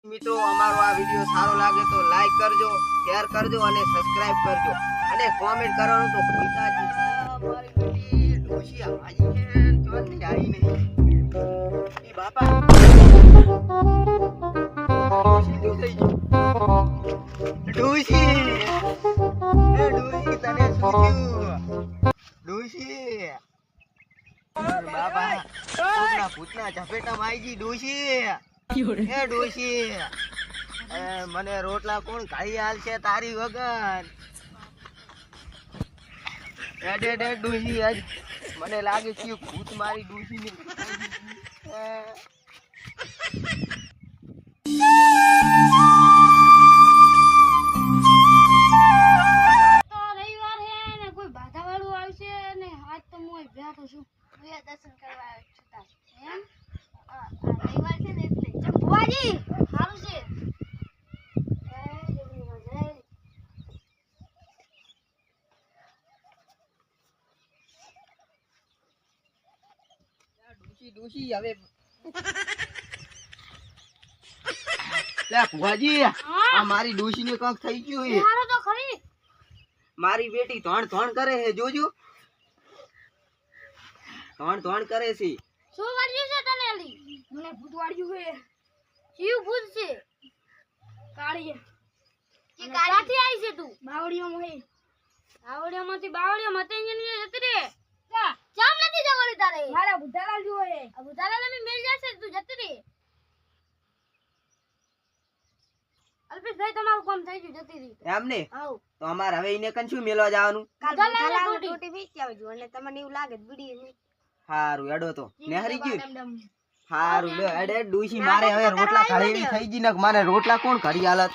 મિત્રો અમારો આ વિડિયો સારો લાગે તો લાઈક કરજો, શેર કરજો અને સબસ્ક્રાઇબ કરજો અને કોમેન્ટ કરવાનું તો ભૂલતા જ નહીં. મારી બેટી ડોશી આવી છે ચોથી આવી નહીં. એ બાપા ડોશી જો થઈ ગઈ. ડોશી એ ડોશી તને શું થયું? ડોશી બાપા ભૂતના ભૂતના ઝપેટામાં આવી ગઈ ડોશી. એ ડોશી મને રોટલા કોણ ખાઈ હાલશે તારી વગર? એડે ડોશી આજ મને લાગે છે ભૂત મારી ડોશી ને. તો રવિવાર હે ને કોઈ બાધા વાળું આવશે ને આજ તો હું બેઠો છું. હું દર્શન કરવા આવ્યો છું તાર. એમ રવિવાર છે ને એટલે ચમ ભુવાજી સારું છે. ડોશી હવે લે ભુવાજી આ મારી ડોશી ને કંઈક થઈ ગયું છે. હારો તો ખરી. મારી બેટી ધોણ ધોણ કરે છે, જોજો ધોણ ધોણ કરે છે. શું વાળ્યું છે તને અલી? મને ભૂત વાળ્યું છે. જીવ ભૂત છે કાળી કે કાથી આવી છે તું? બાવળીઓમાં હે. બાવળીઓમાંથી બાવળીઓમાં મતે ને જતી રે. જામ નથી જવાની તારે. મારા બુધાલાલ જો હે. આ બુધાલાલ મે મિલ જશે તું જતી રે. અલ્પેશભાઈ તમારું કામ થઈ ગયું જતી રે. એમ ને આવ તો અમાર હવે એને કન શું મેલવા જવાનું? બુધાલાલ ટોટી વેચી આવજો અને તમને એવું લાગે બીડી. હારું એડો તો નેહરી ગયું. હારું લે એડે ડોશી મારે હવે રોટલા ખાડેલી થઈ ગઈ ને મને રોટલા કોણ ઘડી હાલત?